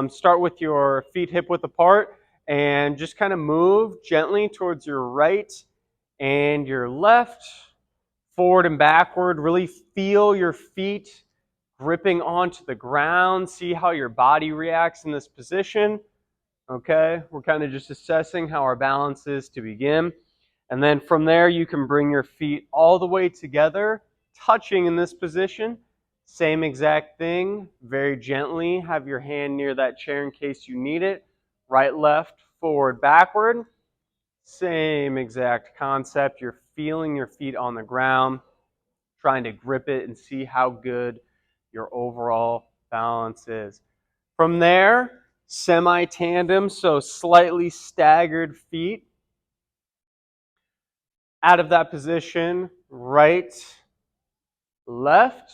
Start with your feet hip width apart and just kind of move gently towards your right and your left, forward and backward. Really feel your feet gripping onto the ground. See how your body reacts in this position. Okay, we're kind of just assessing how our balance is to begin. And then from there, you can bring your feet all the way together, touching in this position. Same exact thing, very gently. Have your hand near that chair in case you need it. Right, left, forward, backward. Same exact concept. You're feeling your feet on the ground, trying to grip it and see how good your overall balance is. From there, semi-tandem, so slightly staggered feet. Out of that position, right, left,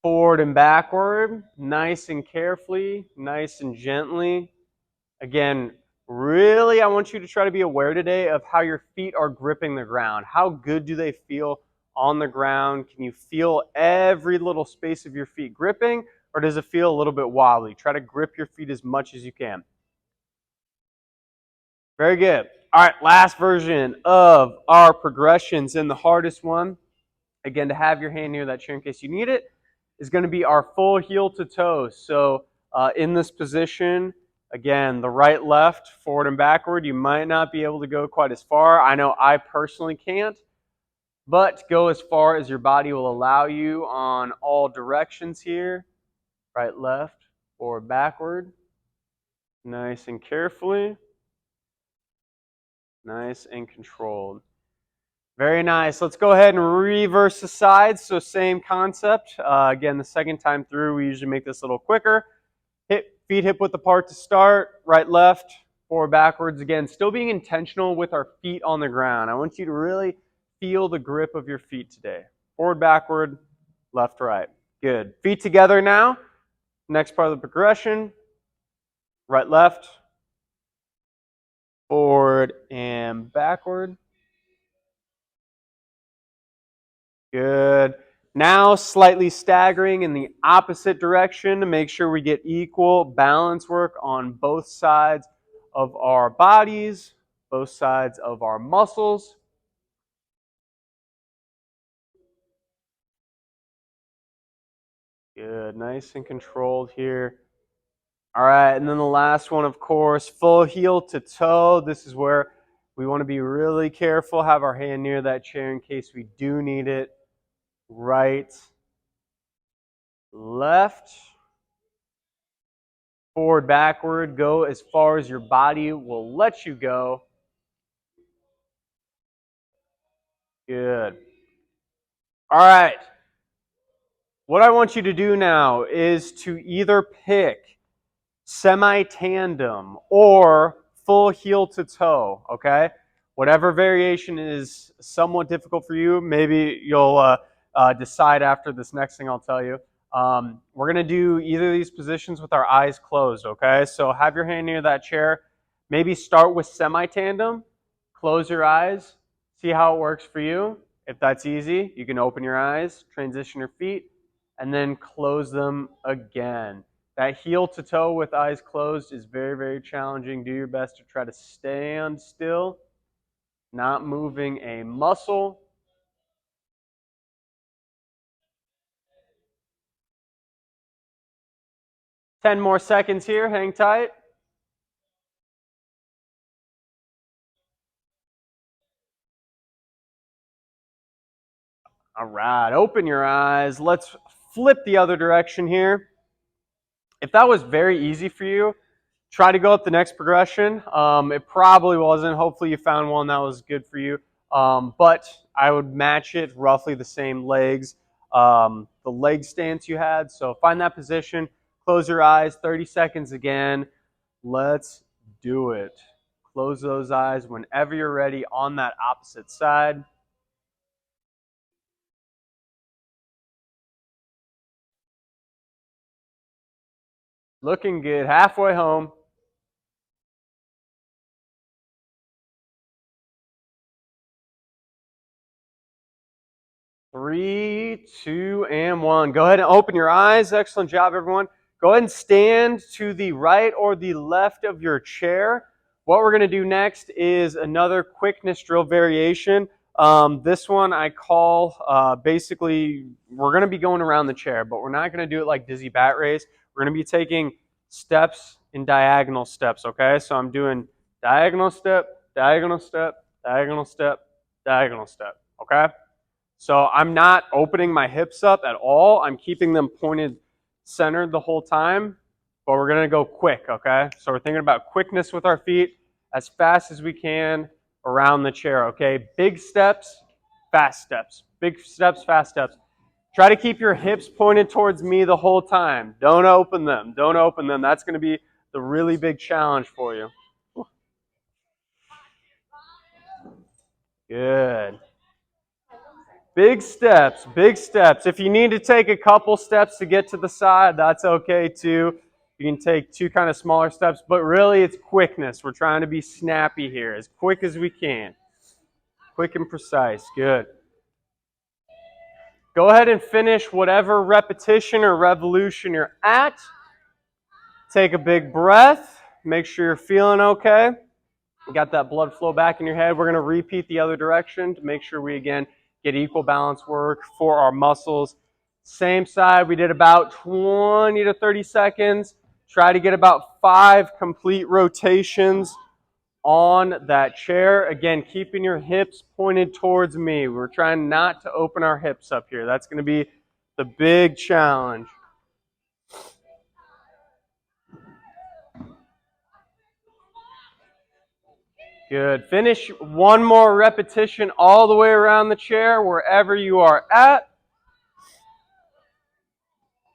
forward and backward, nice and carefully, nice and gently. Again, really, I want you to try to be aware today of how your feet are gripping the ground. How good do they feel on the ground? Can you feel every little space of your feet gripping, or does it feel a little bit wobbly? Try to grip your feet as much as you can. Very good. All right, last version of our progressions, and the hardest one, again, to have your hand near that chair in case you need it, is going to be our full heel to toe. So in this position, again, the right, left, forward and backward, you might not be able to go quite as far. I know I personally can't, but go as far as your body will allow you on all directions here. Right, left, forward, backward. Nice and carefully. Nice and controlled. Very nice. Let's go ahead and reverse the sides. So same concept. Again, the second time through, we usually make this a little quicker. Feet hip width apart to start. Right, left, forward, backwards. Again, still being intentional with our feet on the ground. I want you to really feel the grip of your feet today. Forward, backward, left, right. Good. Feet together now. Next part of the progression. Right, left, forward, and backward. Good. Now slightly staggering in the opposite direction to make sure we get equal balance work on both sides of our bodies, both sides of our muscles. Good. Nice and controlled here. All right, and then the last one, of course, full heel to toe. This is where we want to be really careful, have our hand near that chair in case we do need it. Right, left, forward, backward. Go as far as your body will let you go. Good. All right. What I want you to do now is to either pick semi-tandem or full heel to toe, okay? Whatever variation is somewhat difficult for you, maybe you'll decide after this next thing I'll tell you. We're going to do either of these positions with our eyes closed, okay? So have your hand near that chair. Maybe start with semi-tandem. Close your eyes. See how it works for you. If that's easy, you can open your eyes, transition your feet, and then close them again. That heel to toe with eyes closed is very, very challenging. Do your best to try to stand still, not moving a muscle. Ten more seconds here. Hang tight. All right, open your eyes. Let's flip the other direction here. If that was very easy for you, try to go up the next progression. It probably wasn't. Hopefully you found one that was good for you. But I would match it roughly the same legs, the leg stance you had. So find that position, close your eyes, 30 seconds again. Let's do it. Close those eyes whenever you're ready on that opposite side. Looking good. Halfway home. 3, 2, and 1. Go ahead and open your eyes. Excellent job, everyone. go ahead and stand to the right or the left of your chair. What we're going to do next is another quickness drill variation. This one I call basically, we're going to be going around the chair, but we're not going to do it like dizzy bat race. We're going to be taking steps in diagonal steps, okay? So I'm doing diagonal step, diagonal step, diagonal step, diagonal step, okay? So I'm not opening my hips up at all. I'm keeping them pointed centered the whole time, but we're going to go quick, okay? So we're thinking about quickness with our feet as fast as we can around the chair, okay? Big steps, fast steps. Big steps, fast steps. Try to keep your hips pointed towards me the whole time. Don't open them. Don't open them. That's going to be the really big challenge for you. Good. Big steps, big steps. If you need to take a couple steps to get to the side, that's okay too. You can take two kind of smaller steps, but really it's quickness. We're trying to be snappy here, as quick as we can. Quick and precise, good. Go ahead and finish whatever repetition or revolution you're at. Take a big breath. Make sure you're feeling okay. You got that blood flow back in your head. We're going to repeat the other direction to make sure we, again, get equal balance work for our muscles. Same side, we did about 20 to 30 seconds. Try to get about 5 complete rotations on that chair. Again, keeping your hips pointed towards me. We're trying not to open our hips up here. That's going to be the big challenge. Good. Finish one more repetition all the way around the chair, wherever you are at.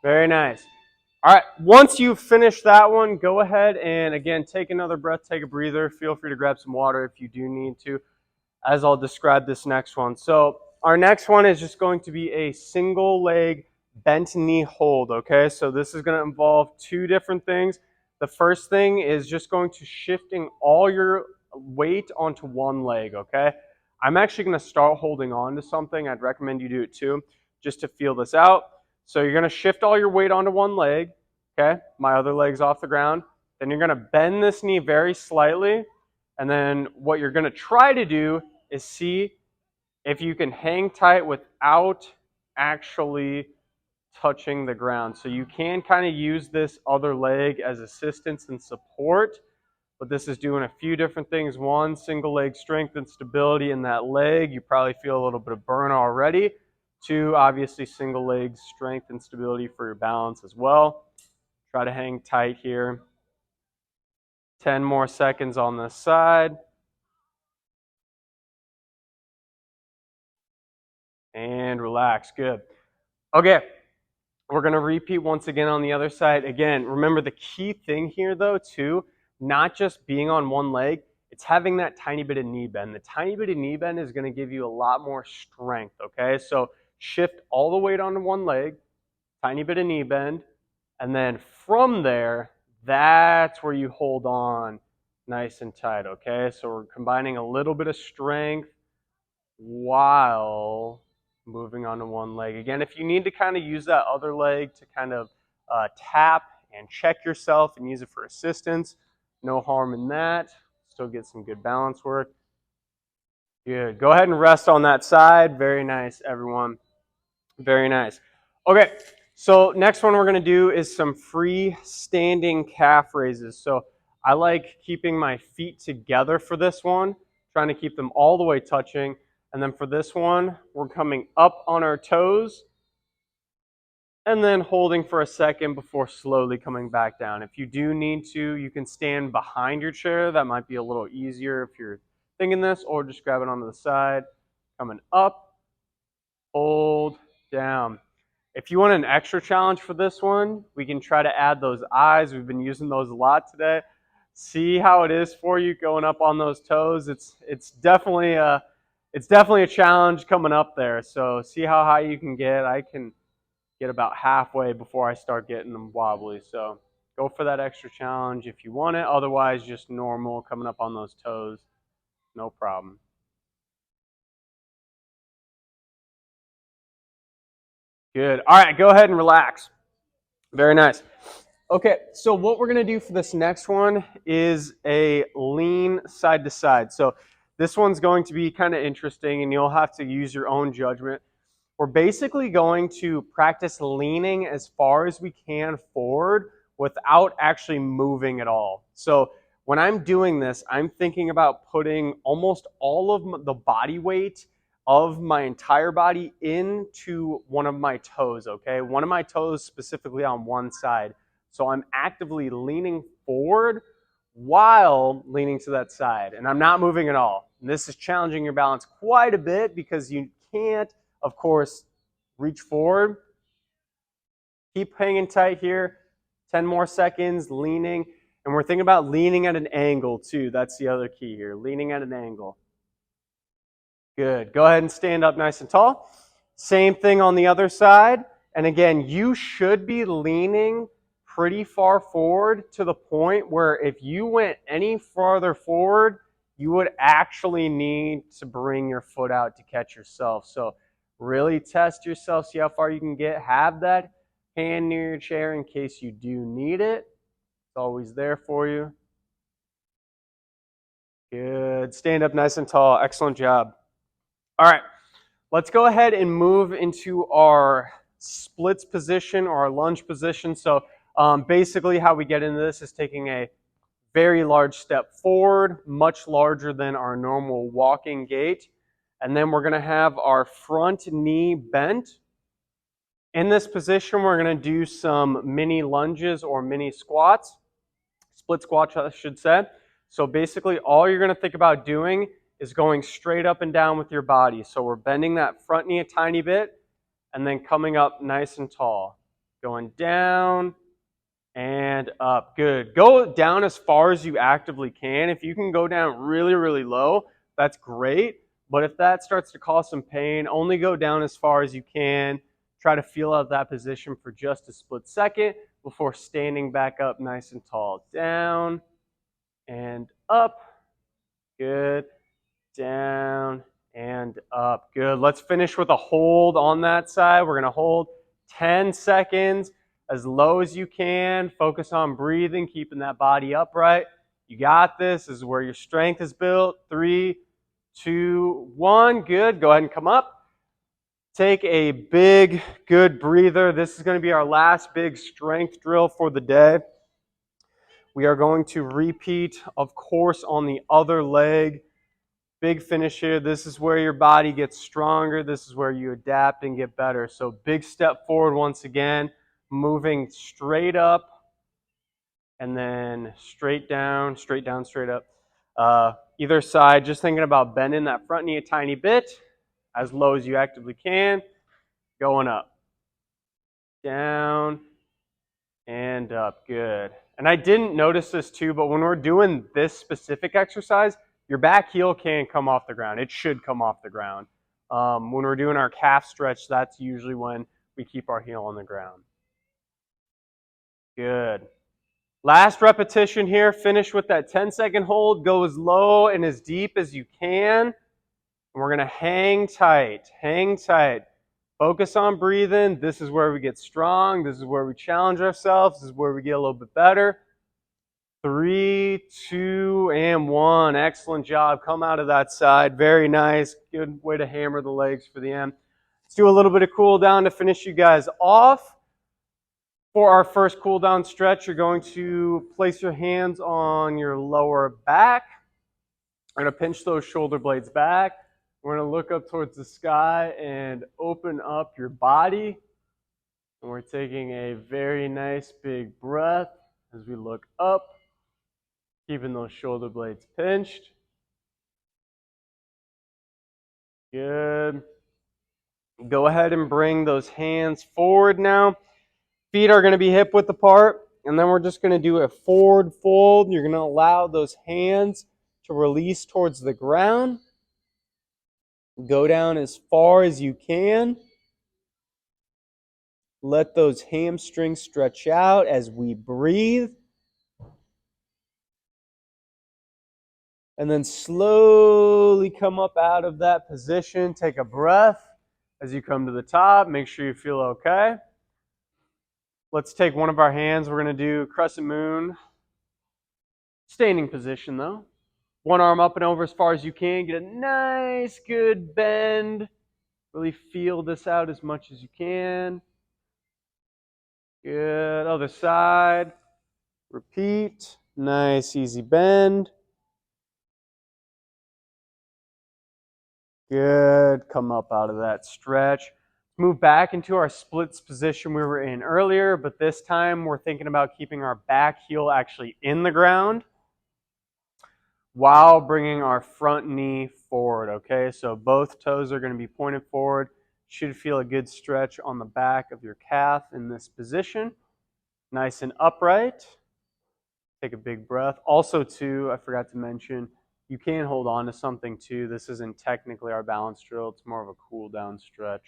Very nice. All right, once you finish that one, go ahead and, again, take another breath, take a breather. Feel free to grab some water if you do need to, as I'll describe this next one. So our next one is just going to be a single leg bent knee hold, okay? So this is going to involve 2 different things. The first thing is just going to shifting all your weight onto one leg, okay? I'm actually going to start holding on to something. I'd recommend you do it too, just to feel this out. So you're going to shift all your weight onto one leg, okay? My other leg's off the ground. Then you're going to bend this knee very slightly. And then what you're going to try to do is see if you can hang tight without actually touching the ground. So you can kind of use this other leg as assistance and support, but this is doing a few different things. 1, single leg strength and stability in that leg. You probably feel a little bit of burn already. 2, obviously single leg strength and stability for your balance as well. Try to hang tight here. 10 more seconds on this side. And relax, good. Okay, we're gonna repeat once again on the other side. Again, remember the key thing here though too, not just being on one leg, it's having that tiny bit of knee bend. The tiny bit of knee bend is gonna give you a lot more strength, okay? So shift all the weight onto one leg, tiny bit of knee bend, and then from there, that's where you hold on nice and tight, okay? So we're combining a little bit of strength while moving onto one leg. Again, if you need to kind of use that other leg to kind of tap and check yourself and use it for assistance, no harm in that. Still get some good balance work. Good. Go ahead and rest on that side. Very nice, everyone. Very nice. Okay, so next one we're going to do is some freestanding calf raises. So I like keeping my feet together for this one, trying to keep them all the way touching. And then for this one, we're coming up on our toes and then holding for a second before slowly coming back down. If you do need to, you can stand behind your chair. That might be a little easier if you're thinking this, or just grab it onto the side. Coming up, hold, down. If you want an extra challenge for this one, we can try to add those eyes. We've been using those a lot today. See how it is for you going up on those toes. It's definitely a challenge coming up there. So see how high you can get. I can get about halfway before I start getting them wobbly. So go for that extra challenge if you want it. Otherwise, just normal coming up on those toes. No problem. Good. All right, go ahead and relax. Very nice. Okay, so what we're gonna do for this next one is a lean side to side. So this one's going to be kind of interesting and you'll have to use your own judgment. We're basically going to practice leaning as far as we can forward without actually moving at all. So when I'm doing this, I'm thinking about putting almost all of the body weight of my entire body into one of my toes, okay? One of my toes specifically on one side. So I'm actively leaning forward while leaning to that side, and I'm not moving at all. And this is challenging your balance quite a bit because you can't, of course, reach forward. Keep hanging tight here. 10 more seconds, leaning. And we're thinking about leaning at an angle too. That's the other key here, leaning at an angle. Good. Go ahead and stand up nice and tall. Same thing on the other side. And again, you should be leaning pretty far forward to the point where if you went any farther forward, you would actually need to bring your foot out to catch yourself. So really test yourself, see how far you can get. Have that hand near your chair in case you do need it. It's always there for you. Good. Stand up nice and tall. Excellent job. All right, let's go ahead and move into our splits position or our lunge position. So basically how we get into this is taking a very large step forward, much larger than our normal walking gait. And then we're gonna have our front knee bent. In this position, we're gonna do some mini lunges or mini squats, split squats, I should say. So basically all you're gonna think about doing is going straight up and down with your body. So we're bending that front knee a tiny bit and then coming up nice and tall. Going down and up. Good. Go down as far as you actively can. If you can go down really, really low, that's great. But if that starts to cause some pain, only go down as far as you can. Try to feel out that position for just a split second before standing back up nice and tall. Down and up. Good. Down and up. Good. Let's finish with a hold on that side. We're going to hold 10 seconds as low as you can. Focus on breathing, keeping that body upright. You got this. This is where your strength is built. 3, 2, 1. Good. Go ahead and come up. Take a big, good breather. This is going to be our last big strength drill for the day. We are going to repeat, of course, on the other leg. Big finish here. This is where your body gets stronger. This is where you adapt and get better. So big step forward once again, moving straight up and then straight down, straight down, straight up. Either side, just thinking about bending that front knee a tiny bit, as low as you actively can, going up, down, and up. Good. And I didn't notice this too, but when we're doing this specific exercise, your back heel can come off the ground. It should come off the ground. When we're doing our calf stretch, that's usually when we keep our heel on the ground. Good. Last repetition here. Finish with that 10-second hold. Go as low and as deep as you can. And we're going to hang tight. Hang tight. Focus on breathing. This is where we get strong. This is where we challenge ourselves. This is where we get a little bit better. 3, 2, and 1. Excellent job. Come out of that side. Very nice. Good way to hammer the legs for the end. Let's do a little bit of cool down to finish you guys off. For our first cool down stretch, you're going to place your hands on your lower back. We're going to pinch those shoulder blades back. We're going to look up towards the sky and open up your body. And we're taking a very nice big breath as we look up. Keeping those shoulder blades pinched. Good. Go ahead and bring those hands forward now. Feet are going to be hip width apart. And then we're just going to do a forward fold. You're going to allow those hands to release towards the ground. Go down as far as you can. Let those hamstrings stretch out as we breathe. And then slowly come up out of that position. Take a breath as you come to the top. Make sure you feel okay. Let's take one of our hands. We're going to do crescent moon. Standing position though. One arm up and over as far as you can. Get a nice, good bend. Really feel this out as much as you can. Good. Other side. Repeat. Nice, easy bend. Good. Come up out of that stretch. Move back into our splits position we were in earlier, but this time we're thinking about keeping our back heel actually in the ground while bringing our front knee forward, okay? So both toes are going to be pointed forward. Should feel a good stretch on the back of your calf in this position. Nice and upright. Take a big breath. Also, too, I forgot to mention, you can hold on to something, too. This isn't technically our balance drill. It's more of a cool down stretch.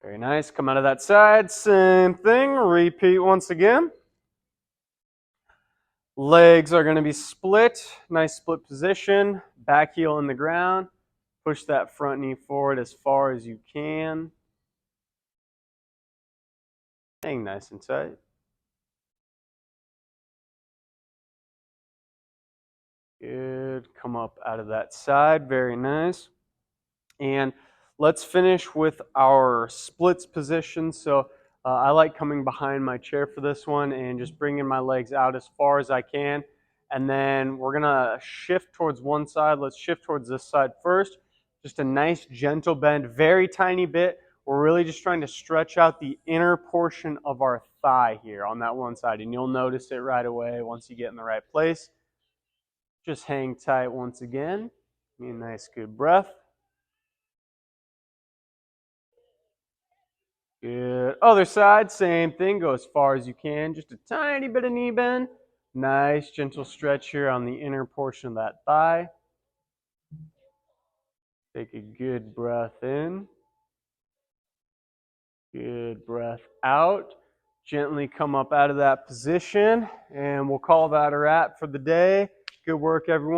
Very nice. Come out of that side. Same thing. Repeat once again. Legs are going to be split. Nice split position. Back heel in the ground. Push that front knee forward as far as you can. Hang nice and tight. Good. Come up out of that side. Very nice. And let's finish with our splits position. So I like coming behind my chair for this one and just bringing my legs out as far as I can. And then we're going to shift towards one side. Let's shift towards this side first. Just a nice gentle bend, very tiny bit. We're really just trying to stretch out the inner portion of our thigh here on that one side. And you'll notice it right away once you get in the right place. Just hang tight once again. Give me a nice good breath. Good. Other side, same thing. Go as far as you can. Just a tiny bit of knee bend. Nice, gentle stretch here on the inner portion of that thigh. Take a good breath in. Good breath out. Gently come up out of that position. And we'll call that a wrap for the day. Good work, everyone.